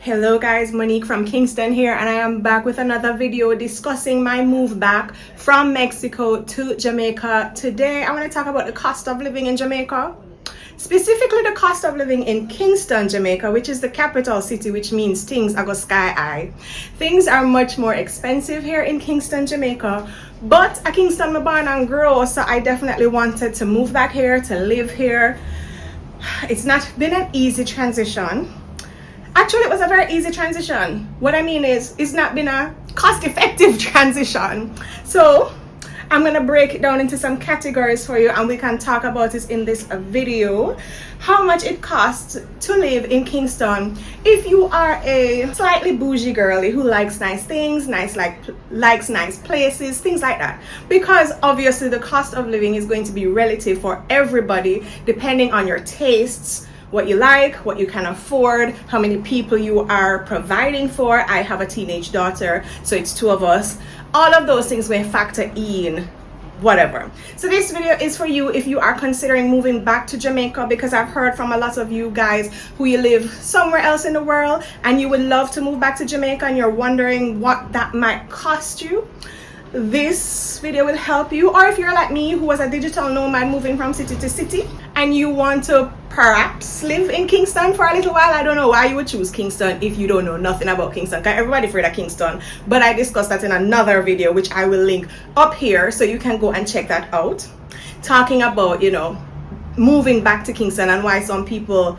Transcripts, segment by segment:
Hello guys, Monique from Kingston here, and I am back with another video discussing my move back from Mexico to Jamaica. Today I want to talk about the cost of living in Jamaica, specifically the cost of living in Kingston, Jamaica, which is the capital city, which means things are go sky high. Things are much more expensive here in Kingston, Jamaica, but at Kingston I'm born and grow, so I definitely wanted to move back here, to live here. It's not been an easy transition. Actually, it was a very easy transition. What I mean is, it's not been a cost-effective transition. So I'm going to break it down into some categories for you, and we can talk about it in this video. How much it costs to live in Kingston if you are a slightly bougie girly who likes nice things, likes nice places, things like that. Because obviously the cost of living is going to be relative for everybody depending on your tastes, what you like, what you can afford, how many people you are providing for. I have a teenage daughter, so it's two of us. All of those things will factor in whatever. So this video is for you if you are considering moving back to Jamaica, because I've heard from a lot of you guys who you live somewhere else in the world and you would love to move back to Jamaica and you're wondering what that might cost you. This video will help you. Or if you're like me, who was a digital nomad moving from city to city and you want to perhaps live in Kingston for a little while. I don't know why you would choose Kingston if you don't know nothing about Kingston, because everybody afraid of Kingston, but I discussed that in another video which I will link up here so you can go and check that out, talking about, you know, moving back to Kingston and why some people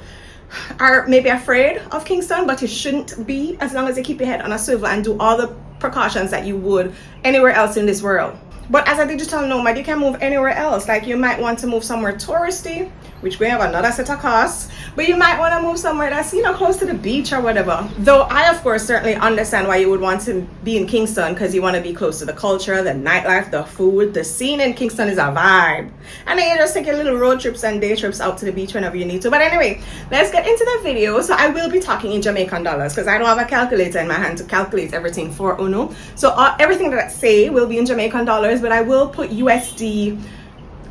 are maybe afraid of Kingston, but it shouldn't be, as long as you keep your head on a swivel and do all the precautions that you would anywhere else in this world. But as a digital nomad, you can move anywhere else. Like you might want to move somewhere touristy, which we have another set of costs, but you might want to move somewhere that's, you know, close to the beach or whatever. Though I of course certainly understand why you would want to be in Kingston, because you want to be close to the culture, the nightlife, the food. The scene in Kingston is a vibe, and then you just take your little road trips and day trips out to the beach whenever you need to. But anyway, let's get into the video. So I will be talking in Jamaican dollars because I don't have a calculator in my hand to calculate everything for Uno. So everything that I say will be in Jamaican dollars, but I will put USD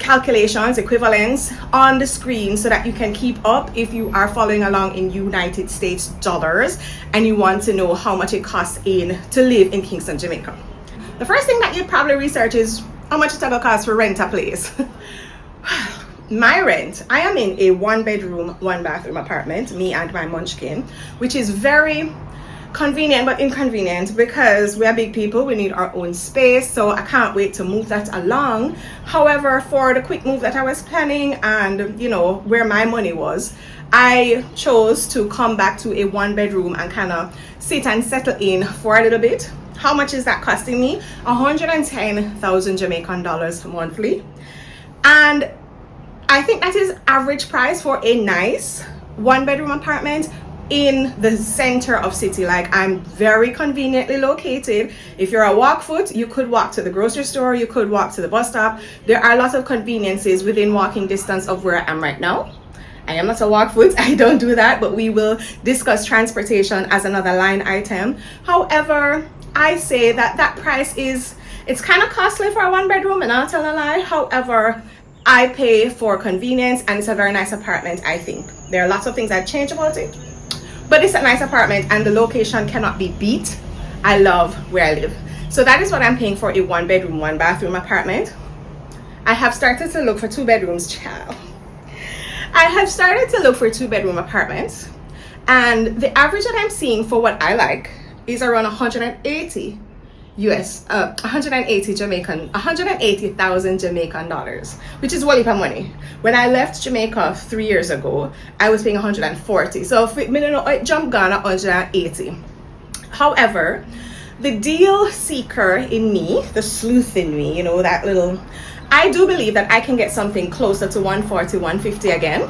calculations, equivalents on the screen so that you can keep up if you are following along in United States dollars and you want to know how much it costs to live in Kingston, Jamaica. The first thing that you'd probably research is how much it's gonna cost to rent a place. My rent, I am in a 1-bedroom, 1-bathroom apartment, me and my munchkin, which is very convenient but inconvenient because we are big people, we need our own space, so I can't wait to move that along. However, for the quick move that I was planning and, you know, where my money was, I chose to come back to a 1-bedroom and kind of sit and settle in for a little bit. How much is that costing me? 110,000 Jamaican dollars monthly, and I think that is average price for a nice 1-bedroom apartment in the center of city. Like, I'm very conveniently located. If you're a walk foot, you could walk to the grocery store, you could walk to the bus stop. There are lots of conveniences within walking distance of where I am right now. I am not a walk foot, I don't do that, but we will discuss transportation as another line item. However, I say that that price it's kind of costly for a 1-bedroom, and I'll tell a lie. However, I pay for convenience, and it's a very nice apartment. I think there are lots of things I'd change about it, but it's a nice apartment and the location cannot be beat. I love where I live. So that is what I'm paying for a 1-bedroom, 1-bathroom apartment. I have started to look for 2 bedrooms, child. I have started to look for 2-bedroom apartments, and the average that I'm seeing for what I like is around 180,000 Jamaican dollars, which is wally for money. When I left Jamaica 3 years ago, I was paying 140. So if it jumped gone at 180. However, the deal seeker in me, the sleuth in me, you know, that little, I do believe that I can get something closer to 140, 150 again.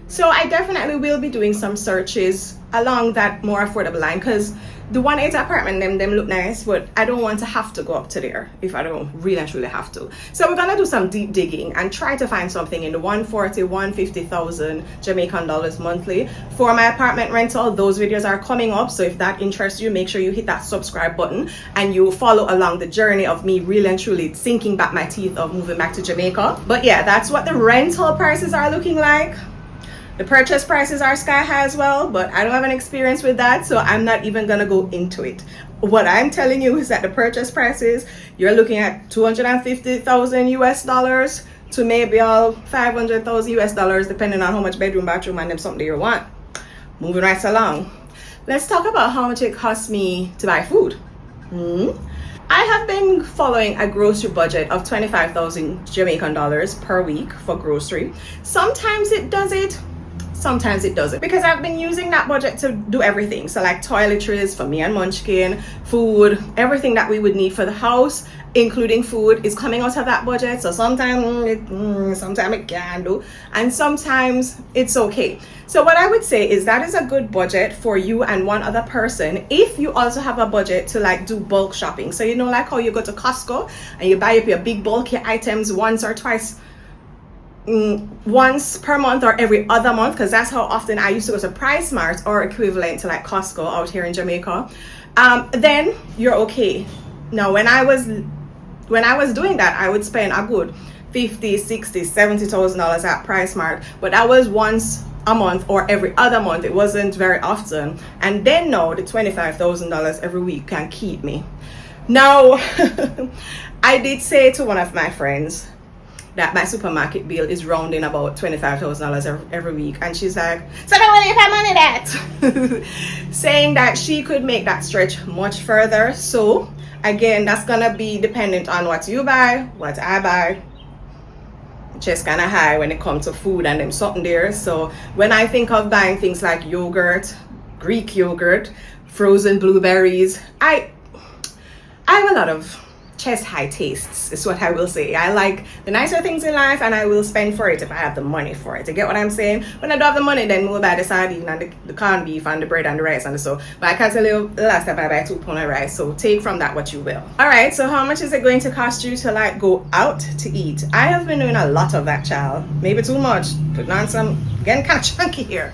So I definitely will be doing some searches along that more affordable line, because the 180 apartment, them look nice, but I don't want to have to go up to there if I don't really and truly have to. So we're gonna do some deep digging and try to find something in the 140, 150,000 Jamaican dollars monthly for my apartment rental. Those videos are coming up, so if that interests you, make sure you hit that subscribe button and you follow along the journey of me really and truly sinking back my teeth of moving back to Jamaica. But yeah, that's what the rental prices are looking like. The purchase prices are sky high as well, but I don't have an experience with that, so I'm not even gonna go into it. What I'm telling you is that the purchase prices, you're looking at 250,000 US dollars to maybe all 500,000 US dollars, depending on how much bedroom, bathroom, and them something you want. Moving right along. Let's talk about how much it costs me to buy food. I have been following a grocery budget of 25,000 Jamaican dollars per week for grocery. Sometimes it does it, sometimes it doesn't, because I've been using that budget to do everything. So like toiletries for me and Munchkin, food, everything that we would need for the house, including food, is coming out of that budget. So sometimes it can do, and sometimes it's okay. So what I would say is that is a good budget for you and one other person if you also have a budget to like do bulk shopping. So you know, like how you go to Costco and you buy up your big bulky items once or twice, once per month or every other month, because that's how often I used to go to Price Mart or equivalent to like Costco out here in Jamaica. Then you're okay. Now when I was doing that, I would spend a good 50, 60, $70,000 at Price Mart, but that was once a month or every other month. It wasn't very often. And then now the $25,000 every week can keep me. Now I did say to one of my friends that my supermarket bill is rounding about $25,000 every week, and she's like, so now where do you pay money that? Saying that she could make that stretch much further. So again, that's gonna be dependent on what you buy, what I buy. Just kind of high when it comes to food and them something there. So when I think of buying things like yogurt, Greek yogurt, frozen blueberries, I have a lot of chest high tastes, is what I will say. I like the nicer things in life, and I will spend for it if I have the money for it. You get what I'm saying? When I don't have the money, then we'll buy the sardine and the corned beef and the bread and the rice and so. But I can't tell you the last time I buy 2 pounds of rice. So take from that what you will. All right. So how much is it going to cost you to like go out to eat? I have been doing a lot of that, child. Maybe too much. Putting on some, getting kind of chunky here.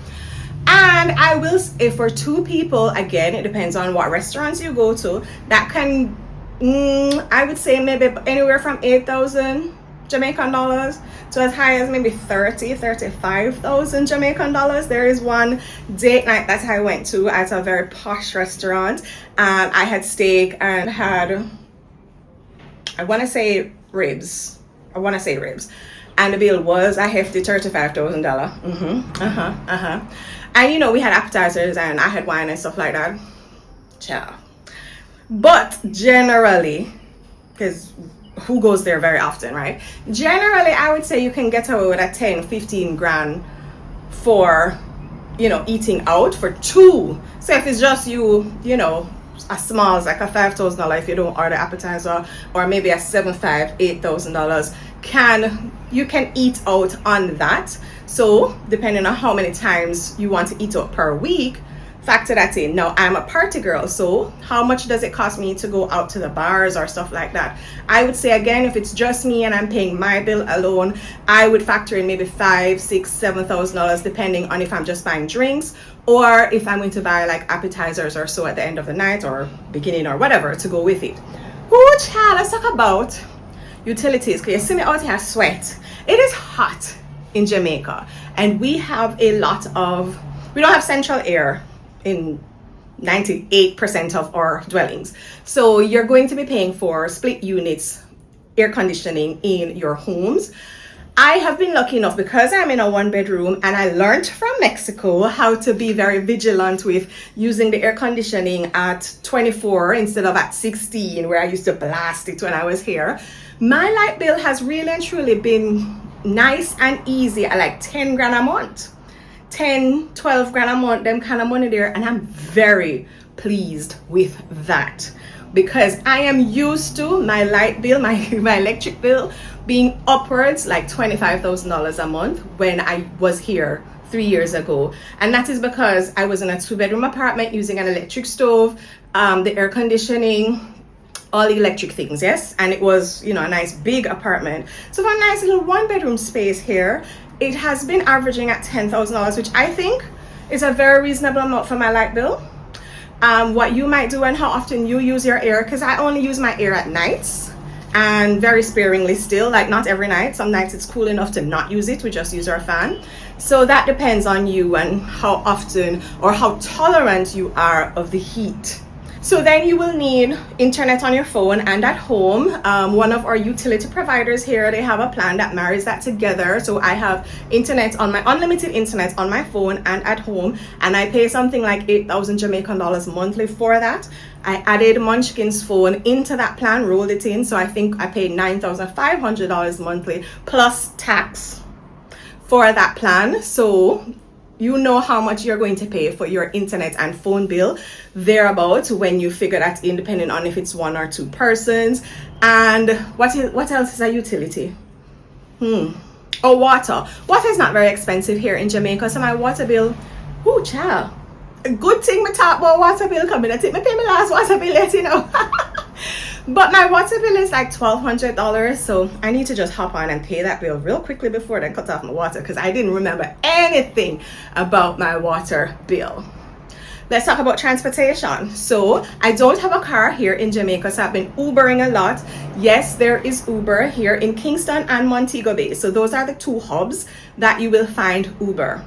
And I will say for 2 people, again, it depends on what restaurants you go to. That can, I would say maybe anywhere from 8,000 Jamaican dollars to as high as maybe 35,000 Jamaican dollars. There is one date night that I went to at a very posh restaurant. I had steak and had, I want to say ribs. And the bill was a hefty $35,000. And you know, we had appetizers and I had wine and stuff like that. Ciao. But generally, because who goes there very often, right? Generally, I would say you can get away with a 10-15 grand for, you know, eating out for 2. So if it's just you, you know, a small, it's like a $5,000 if you don't order appetizer, or maybe a $8,000, you can eat out on that. So depending on how many times you want to eat out per week, factor that in. Now I'm a party girl, so how much does it cost me to go out to the bars or stuff like that? I would say, again, if it's just me and I'm paying my bill alone, I would factor in maybe $5,000, $6,000, $7,000, depending on if I'm just buying drinks or if I'm going to buy like appetizers or so at the end of the night or beginning or whatever to go with it. Oh child, let's talk about utilities, because you see me out here sweat. It is hot in Jamaica, and we have we don't have central air in 98% of our dwellings. So you're going to be paying for split units air conditioning in your homes. I have been lucky enough, because I'm in a 1-bedroom, and I learned from Mexico how to be very vigilant with using the air conditioning at 24 instead of at 16, where I used to blast it when I was here. My light bill has really and truly been nice and easy at like 10 grand a month. 10, 12 grand a month, them kind of money there, and I'm very pleased with that, because I am used to my light bill, my electric bill being upwards like $25,000 a month when I was here 3 years ago. And that is because I was in a 2-bedroom apartment using an electric stove, the air conditioning, all the electric things, yes, and it was, you know, a nice big apartment. So for a nice little 1-bedroom space here, it has been averaging at $10,000, which I think is a very reasonable amount for my light bill. What you might do and how often you use your air, because I only use my air at nights and very sparingly still, like not every night. Some nights it's cool enough to not use it, we just use our fan. So that depends on you and how often or how tolerant you are of the heat. So then you will need internet on your phone and at home. One of our utility providers here, they have a plan that marries that together. So I have internet on my unlimited internet on my phone and at home, and I pay something like 8,000 Jamaican dollars monthly for that. I added Munchkin's phone into that plan, rolled it in, so I think I paid $9,500 monthly plus tax for that plan. So you know how much you're going to pay for your internet and phone bill thereabout when you figure that in, depending on if it's one or two persons. And what else is a utility? Oh, water. Water is not very expensive here in Jamaica, so my water bill, oh child, a good thing we talk about water bill coming. I think me pay my last water bill yet, you know. But my water bill is like $1,200, so I need to just hop on and pay that bill real quickly before they cut off my water, because I didn't remember anything about my water bill. Let's talk about transportation. So I don't have a car here in Jamaica, so I've been Ubering a lot. Yes, there is Uber here in Kingston and Montego Bay. So those are the two hubs that you will find Uber.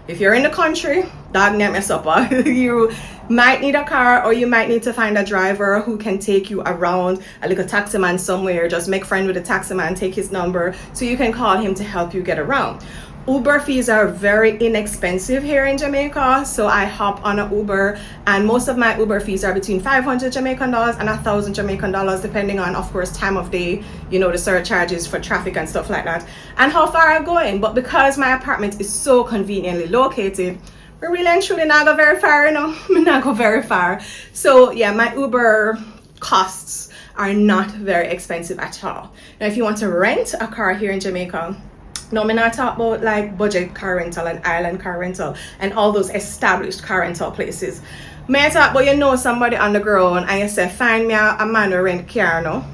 If you're in the country, dog name is supper. You might need a car, or you might need to find a driver who can take you around, a little taxi man somewhere. Just make friends with the taxi man, take his number so you can call him to help you get around. Uber fees are very inexpensive here in Jamaica, so I hop on an Uber, and most of my Uber fees are between 500 Jamaican dollars and 1,000 Jamaican dollars, depending on, of course, time of day, you know, the surcharges for traffic and stuff like that, and how far I'm going. But because my apartment is so conveniently located, we really and truly not go very far, you know. Not go very far. So yeah, my Uber costs are not very expensive at all. Now, if you want to rent a car here in Jamaica, no, me not talk about like budget car rental and island car rental and all those established car rental places. May I talk about, you know, somebody on the ground and you say, find me a man who rent car, no?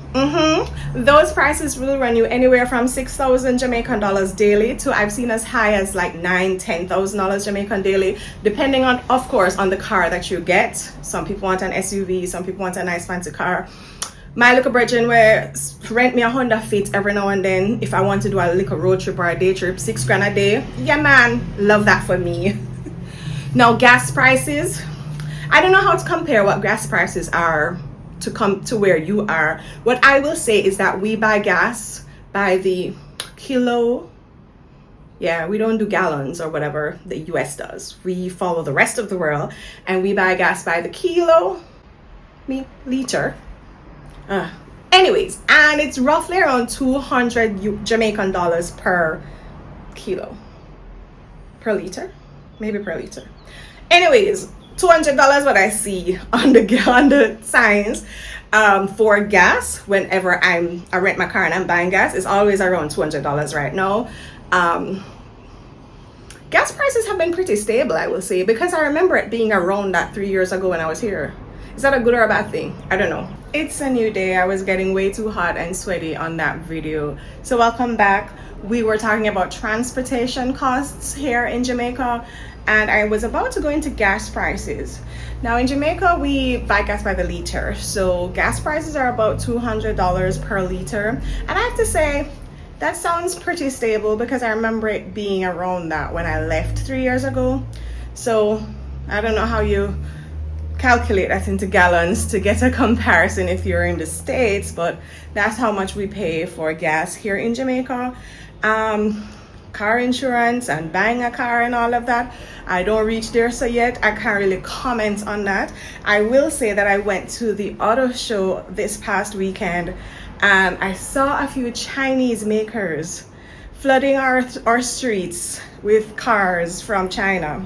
Those prices will run you anywhere from 6,000 Jamaican dollars daily to, I've seen as high as like $9,000-10,000 Jamaican daily, depending on, of course, on the car that you get. Some people want an SUV, some people want a nice fancy car. My little brethren will rent me a Honda Fit every now and then if I want to do a little road trip or a day trip, $6,000 a day. Yeah, man, love that for me. Now, gas prices. I don't know how to compare what gas prices are to come to where you are. What I will say is that we buy gas by the kilo. Yeah, we don't do gallons or whatever the US does. We follow the rest of the world and we buy gas by the kilo, liter. Anyways, and it's roughly around 200 Jamaican dollars per kilo, per liter, maybe per liter. Anyways, $200 what I see on the signs for gas whenever I rent my car and I'm buying gas is always around $200 right now. Gas prices have been pretty stable, I will say, because I remember it being around that 3 years ago when I was here. Is that a good or a bad thing? I don't know. It's a new day. I was getting way too hot and sweaty on that video. So welcome back. We were talking about transportation costs here in Jamaica, and I was about to go into gas prices. Now in Jamaica, we buy gas by the liter. So gas prices are about $200 per liter. And I have to say, that sounds pretty stable because I remember it being around that when I left 3 years ago. So I don't know how you calculate that into gallons to get a comparison if you're in the States, but that's how much we pay for gas here in Jamaica. Car insurance and buying a car and all of that, I don't reach there so yet. I can't really comment on that. I will say that I went to the auto show this past weekend and I saw a few Chinese makers flooding our streets with cars from China.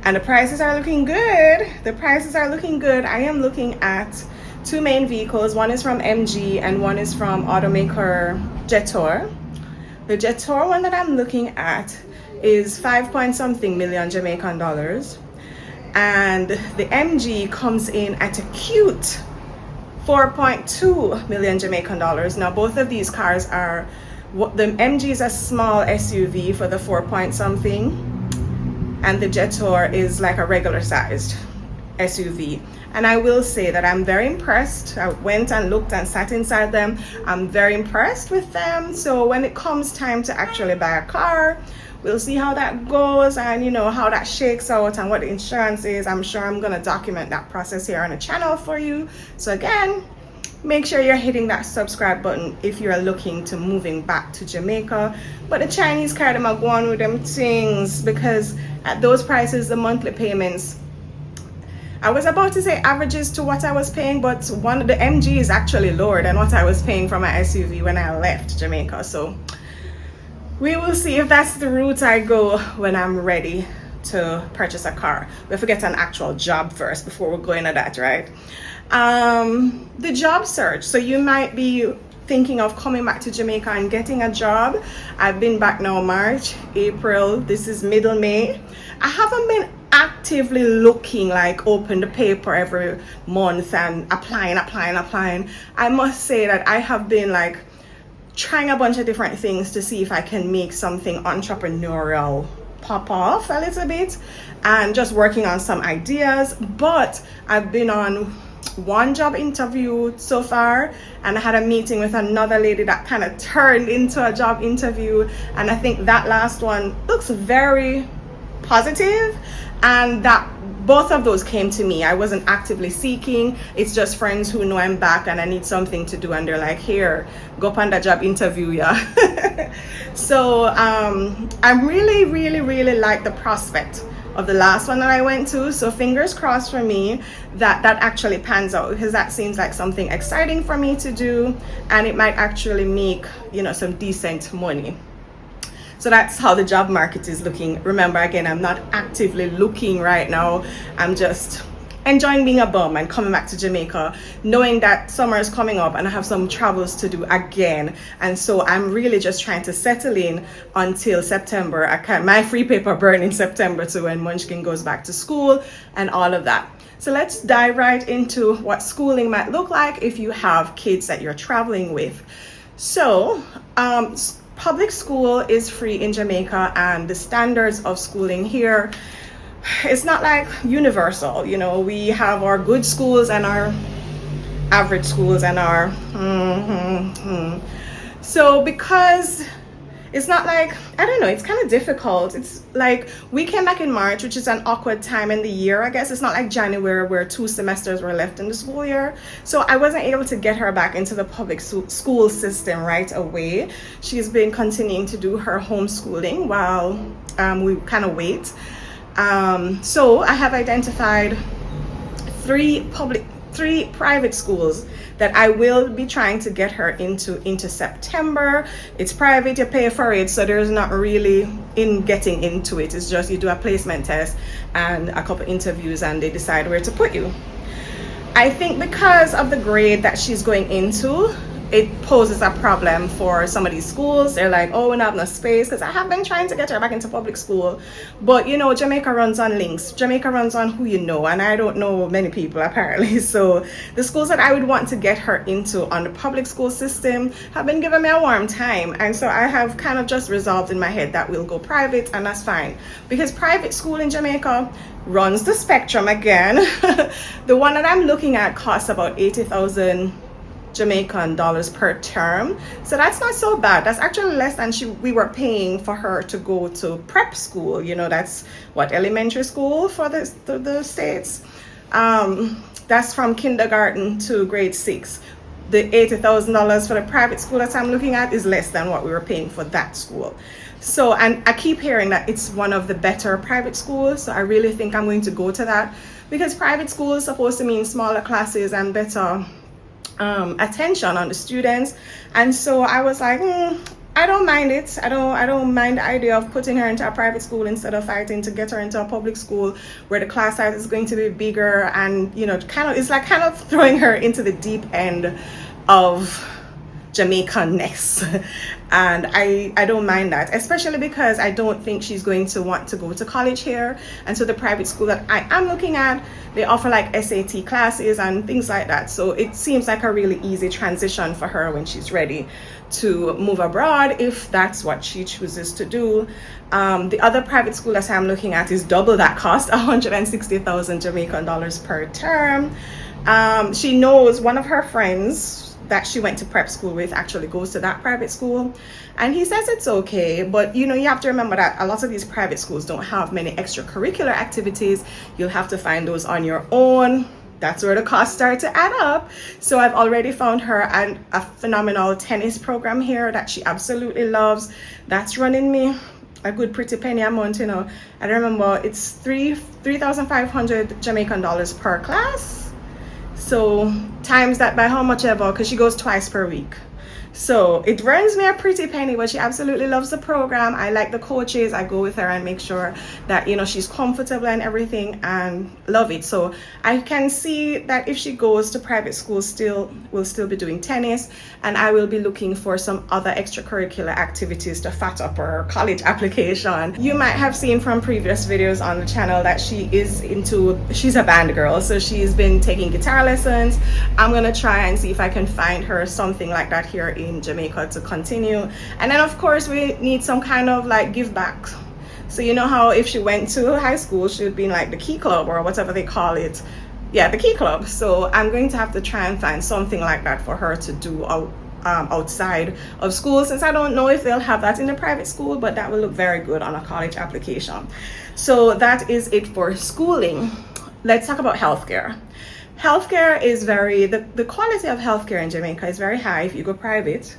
And the prices are looking good. The prices are looking good. I am looking at two main vehicles. One is from MG and one is from automaker Jetor. The Jetor one that I'm looking at is 5-point-something million Jamaican dollars. And the MG comes in at a cute 4.2 million Jamaican dollars. Now both of these cars are, the MG is a small SUV for the 4-point-something. And the Jetor is like a regular sized SUV. And I will say that I'm very impressed. I went and looked and sat inside them. I'm very impressed with them. So when it comes time to actually buy a car, we'll see how that goes and how that shakes out and what the insurance is. I'm sure I'm going to document that process here on the channel for you. So again, make sure you're hitting that subscribe button if you're looking to moving back to Jamaica. But the Chinese car, them are going with them things, because at those prices, the monthly payments, I was about to say averages to what I was paying, but one of the MG is actually lower than what I was paying for my SUV when I left Jamaica. So we will see if that's the route I go when I'm ready to purchase a car. We have to get an actual job first before we go into that, right? The job search. So you might be thinking of coming back to Jamaica and getting a job. I've been back now March, April, this is middle May. I haven't been actively looking, like open the paper every month and applying. I must say that I have been like trying a bunch of different things to see if I can make something entrepreneurial pop off a little bit, and just working on some ideas. But I've been on one job interview so far, and I had a meeting with another lady that kind of turned into a job interview, and I think that last one looks very positive, and that both of those came to me. I wasn't actively seeking. It's just friends who know I'm back and I need something to do, and they're like, here, go on the job interview, yeah. So I really like the prospect of the last one that I went to. So fingers crossed for me that that actually pans out, because that seems like something exciting for me to do, and it might actually make some decent money. So that's how the job market is looking. Remember, again, I'm not actively looking right now. I'm just enjoying being a bum and coming back to Jamaica, knowing that summer is coming up and I have some travels to do again. And so I'm really just trying to settle in until September. My free paper burn in September, so when Munchkin goes back to school and all of that. So let's dive right into what schooling might look like if you have kids that you're traveling with. So public school is free in Jamaica, and the standards of schooling here, it's not like universal. We have our good schools and our average schools and our so because it's not like, I don't know, it's kind of difficult. It's like we came back in March, which is an awkward time in the year, I guess. It's not like January where 2 semesters were left in the school year. So I wasn't able to get her back into the public school system right away. She's been continuing to do her homeschooling while we kind of wait. So I have identified 3 private schools that I will be trying to get her into September. It's private, you pay for it, so there's not really in getting into it. It's just you do a placement test and a couple interviews and they decide where to put you. I think because of the grade that she's going into, it poses a problem for some of these schools. They're like, oh, we don't have enough space, because I have been trying to get her back into public school. But Jamaica runs on links. Jamaica runs on who you know, and I don't know many people apparently. So the schools that I would want to get her into on the public school system have been giving me a warm time. And so I have kind of just resolved in my head that we'll go private, and that's fine. Because private school in Jamaica runs the spectrum again. The one that I'm looking at costs about 80,000 Jamaican dollars per term, so that's not so bad. That's actually less than we were paying for her to go to prep school. That's what, elementary school for the States. That's from kindergarten to grade 6. The $80,000 for the private school that I'm looking at is less than what we were paying for that school. So, and I keep hearing that it's one of the better private schools, so I really think I'm going to go to that, because private school is supposed to mean smaller classes and better attention on the students. And so I was like, I don't mind it. I don't mind the idea of putting her into a private school instead of fighting to get her into a public school where the class size is going to be bigger, and it's like kind of throwing her into the deep end of Jamaican-ness. And I don't mind that, especially because I don't think she's going to want to go to college here. And so the private school that I am looking at, they offer like SAT classes and things like that. So it seems like a really easy transition for her when she's ready to move abroad, if that's what she chooses to do. The other private school that I'm looking at is double that cost, 160,000 Jamaican dollars per term. She knows one of her friends that she went to prep school with actually goes to that private school, and he says it's okay, but you have to remember that a lot of these private schools don't have many extracurricular activities. You'll have to find those on your own. That's where the costs start to add up. So I've already found her a phenomenal tennis program here that she absolutely loves. That's running me a good pretty penny a month. I remember it's 3,500 Jamaican dollars per class. So times that by how much ever, because she goes twice per week. So it runs me a pretty penny, but she absolutely loves the program. I like the coaches. I go with her and make sure that she's comfortable and everything, and love it. So I can see that if she goes to private school, we'll still be doing tennis, and I will be looking for some other extracurricular activities to fat up her college application. You might have seen from previous videos on the channel that she's a band girl, so she's been taking guitar lessons. I'm gonna try and see if I can find her something like that here in Jamaica to continue. And then of course we need some kind of like give back. So how if she went to high school, she would be in like the Key Club or whatever they call it. Yeah, the Key Club. So I'm going to have to try and find something like that for her to do outside of school, since I don't know if they'll have that in the private school, but that will look very good on a college application. So that is it for schooling. Let's talk about healthcare. Healthcare is the quality of healthcare in Jamaica is very high if you go private.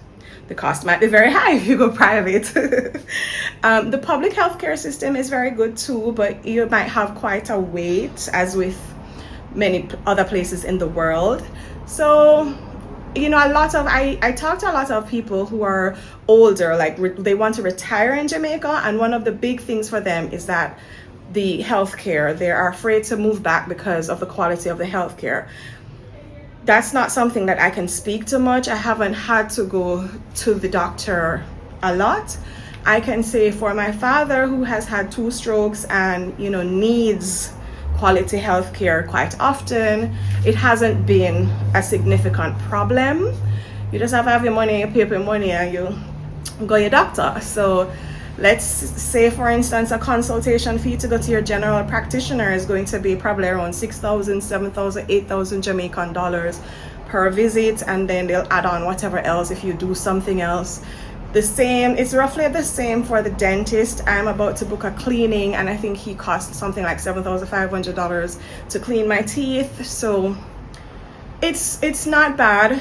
The cost might be very high if you go private. The public healthcare system is very good too, but you might have quite a wait, as with many other places in the world. So I talk to a lot of people who are older, like they want to retire in Jamaica, and one of the big things for them is that the healthcare, they are afraid to move back because of the quality of the healthcare. That's not something that I can speak to much. I haven't had to go to the doctor a lot. I can say for my father, who has had 2 strokes and needs quality healthcare quite often, it hasn't been a significant problem. You just have to have your money, you pay your money, and you go to your doctor. So let's say, for instance, a consultation fee to go to your general practitioner is going to be probably around 6,000, 7,000, 8,000 Jamaican dollars per visit, and then they'll add on whatever else if you do something else. It's roughly the same for the dentist. I'm about to book a cleaning, and I think he cost something like $7,500 to clean my teeth. So it's not bad.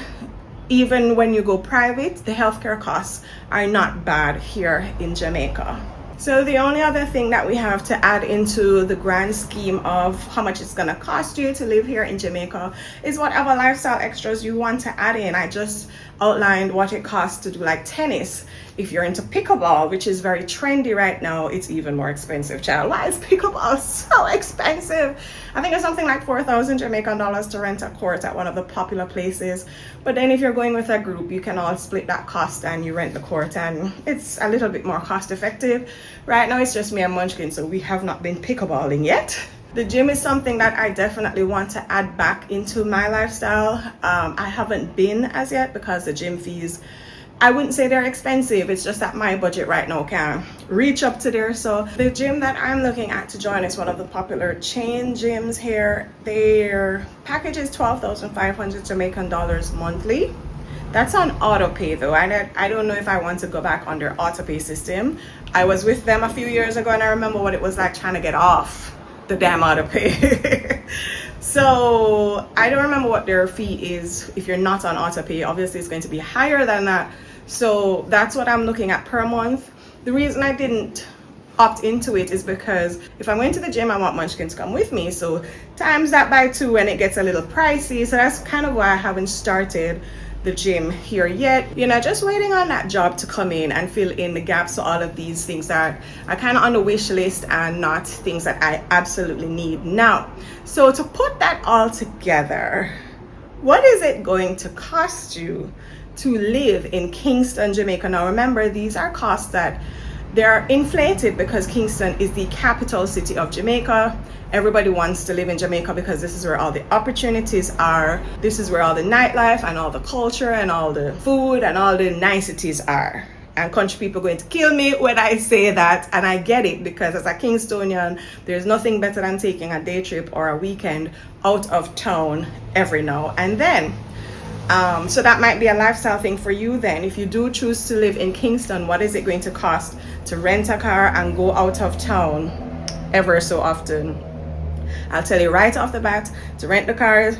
Even when you go private, the healthcare costs are not bad here in Jamaica. So the only other thing that we have to add into the grand scheme of how much it's gonna cost you to live here in Jamaica is whatever lifestyle extras you want to add in. I just outlined what it costs to do like tennis. If you're into pickleball, which is very trendy right now, it's even more expensive, child. Why is pickleball so expensive? I think it's something like 4,000 Jamaican dollars to rent a court at one of the popular places. But then if you're going with a group, you can all split that cost and you rent the court, and it's a little bit more cost effective. Right now it's just me and Munchkin, so we have not been pickleballing yet. The gym is something that I definitely want to add back into my lifestyle. I haven't been as yet because the gym fees, I wouldn't say they're expensive. It's just that my budget right now can't reach up to there. So the gym that I'm looking at to join is one of the popular chain gyms here. Their package is 12,500 Jamaican dollars monthly. That's on auto pay though. I don't know if I want to go back on their auto pay system. I was with them a few years ago and I remember what it was like trying to get off the damn auto pay. So I don't remember what their fee is if you're not on auto pay. Obviously it's going to be higher than that. So that's what I'm looking at per month. The reason I didn't opt into it is because if I'm going to the gym, I want Munchkin to come with me. So times that by 2 and it gets a little pricey. So that's kind of why I haven't started the gym here yet. Just waiting on that job to come in and fill in the gaps. So all of these things that are kind of on the wish list and not things that I absolutely need now. So to put that all together, what is it going to cost you to live in Kingston, Jamaica. Now remember, these are costs that they're inflated because Kingston is the capital city of Jamaica. Everybody wants to live in Jamaica because this is where all the opportunities are. This is where all the nightlife and all the culture and all the food and all the niceties are. And country people are going to kill me when I say that, and I get it, because as a Kingstonian, there's nothing better than taking a day trip or a weekend out of town every now and then. So that might be a lifestyle thing for you then. If you do choose to live in Kingston, what is it going to cost to rent a car and go out of town ever so often? I'll tell you right off the bat, to rent the car,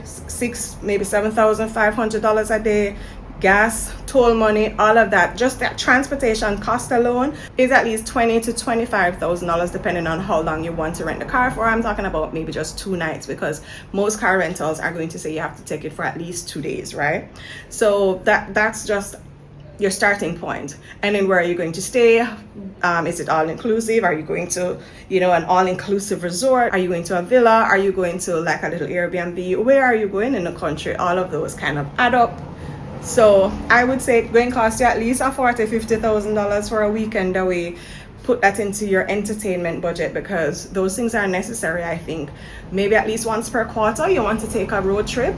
maybe $7,500 a day, gas, toll money, all of that. Just that transportation cost alone is at least $20,000 to $25,000 depending on how long you want to rent the car for. I'm talking about maybe just 2 nights, because most car rentals are going to say you have to take it for at least 2 days, right? So that's just your starting point. And then where are you going to stay? Is it all inclusive? Are you going to, an all-inclusive resort? Are you going to a villa? Are you going to like a little Airbnb? Where are you going in the country? All of those kind of add up. So I would say it's going to cost you at least $40,000-$50,000 for a weekend away. Put that into your entertainment budget, because those things are necessary. I think maybe at least once per quarter you want to take a road trip,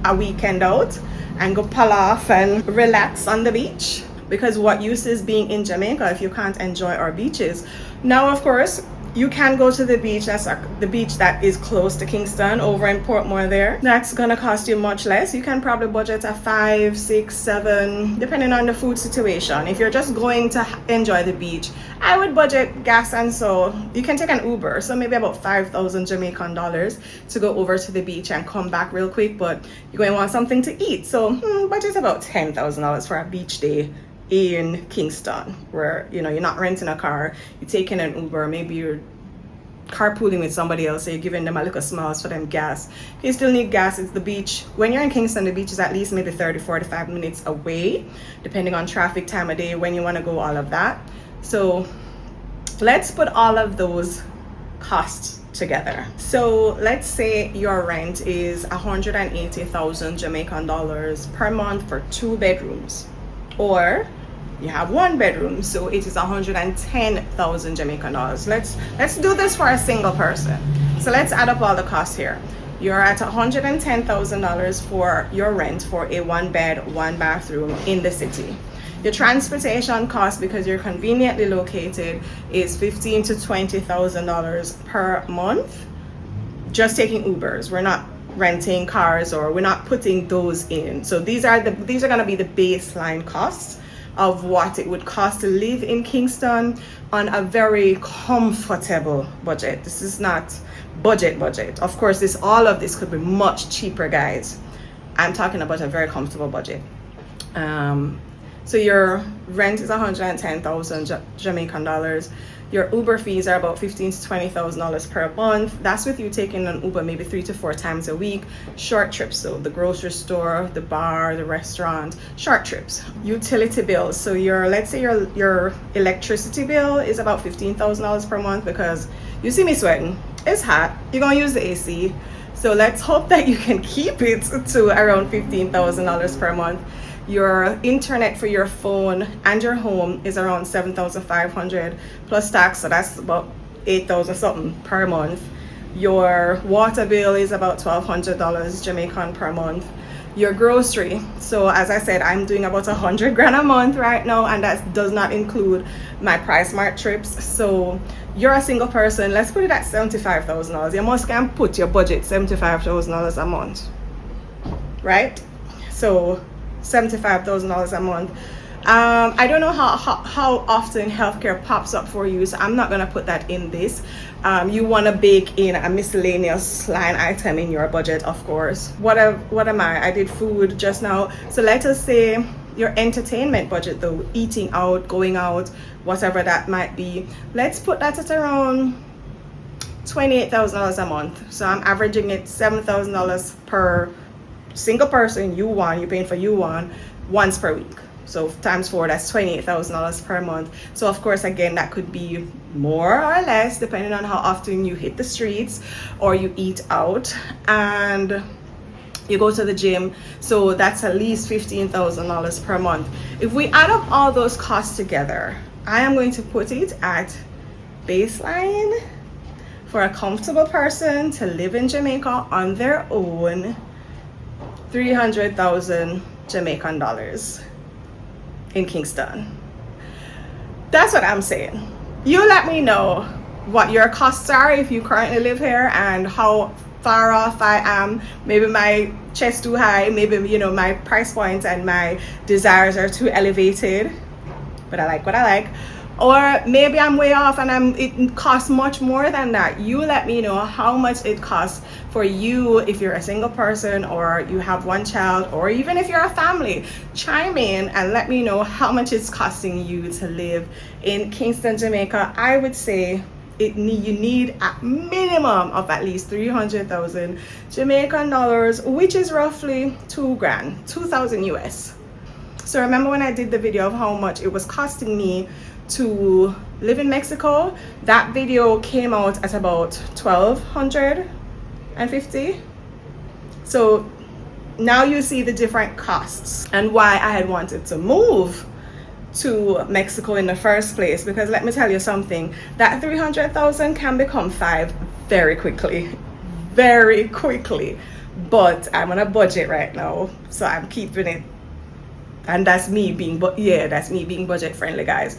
a weekend out, and go pal off and relax on the beach. Because what use is being in Jamaica if you can't enjoy our beaches? Now, of course, you can go to the beach. That's the beach that is close to Kingston, over in Portmore there. That's gonna cost you much less. You can probably budget a 5, 6, 7, depending on the food situation. If you're just going to enjoy the beach, I would budget gas, and so you can take an Uber, so maybe about 5,000 Jamaican dollars to go over to the beach and come back real quick. But you're going to want something to eat, so budget about $10,000 for a beach day in Kingston, where you're not renting a car, you're taking an Uber, maybe you're carpooling with somebody else, so you're giving them a little smiles for them gas. You still need gas. It's the beach. When you're in Kingston, the beach is at least maybe 30-45 minutes away, depending on traffic, time of day, when you want to go, all of that. So let's put all of those costs together. So let's say your rent is 180,000 Jamaican dollars per month for 2 bedrooms, or you have 1 bedroom, so it is 110,000 Jamaican dollars. Let's do this for a single person. So let's add up all the costs here. You're at $110,000 for your rent for a 1-bed, 1-bathroom in the city. Your transportation cost, because you're conveniently located, is $15,000 to $20,000 per month. Just taking Ubers. We're not renting cars, or we're not putting those in. So these are going to be the baseline costs of what it would cost to live in Kingston on a very comfortable budget. This is not budget. Of course, all of this could be much cheaper, guys. I'm talking about a very comfortable budget. So your rent is 110,000 Jamaican dollars. Your Uber fees are about $15,000 to $20,000 per month. That's with you taking an Uber maybe 3 to 4 times a week. Short trips, so the grocery store, the bar, the restaurant, short trips. Utility bills. So let's say your electricity bill is about $15,000 per month, because you see me sweating. It's hot. You're gonna use the AC. So let's hope that you can keep it to around $15,000 per month. Your internet for your phone and your home is around $7,500 plus tax, so that's about $8,000 something per month. Your water bill is about $1,200 Jamaican per month. Your grocery, so as I said, I'm doing about $100,000 a month right now, and that does not include my Price Mart trips. So you're a single person, let's put it at $75,000. You must can put your budget $75,000 a month, right? So $75,000 a month. I don't know how often healthcare pops up for you, so I'm not gonna put that in this. You want to bake in a miscellaneous line item in your budget, of course. What am I did food just now. So let us say your entertainment budget, though, eating out, going out, whatever that might be, let's put that at around $28,000 a month. So I'm averaging it $7,000 per single person. You're paying for once per week. So times 4, that's $28,000 per month. So of course, again, that could be more or less depending on how often you hit the streets or you eat out. And You go to the gym, so that's at least $15,000 per month. If we add up all those costs together, I am going to put it at baseline for a comfortable person to live in Jamaica on their own, 300,000 Jamaican dollars in Kingston. That's what I'm saying. You let me know what your costs are if you currently live here and how far off I am. Maybe my chest too high, maybe my price point and my desires are too elevated, but I like what I like. Or maybe I'm way off and it costs much more than that. You let me know how much it costs for you if you're a single person or you have one child, or even if you're a family. Chime in and let me know how much it's costing you to live in Kingston, Jamaica. I would say you need a minimum of at least 300,000 Jamaican dollars, which is roughly $2,000, 2,000 US. So remember when I did the video of how much it was costing me to live in Mexico? That video came out at about 1,250. So now you see the different costs and why I had wanted to move to Mexico in the first place, because let me tell you something, that 300,000 can become 5 very quickly, but I'm on a budget right now, so I'm keeping it, and that's me being budget friendly, guys.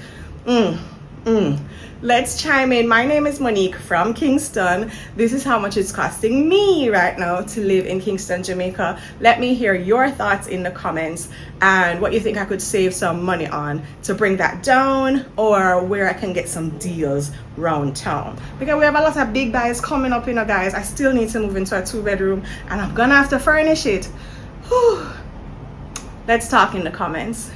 Let's chime in. My name is Monique from Kingston. This is how much it's costing me right now to live in Kingston, Jamaica. Let me hear your thoughts in the comments and what you think I could save some money on to bring that down, or where I can get some deals round town, because we have a lot of big buys coming up, guys. I still need to move into a 2-bedroom and I'm gonna have to furnish it. Whew. Let's talk in the comments.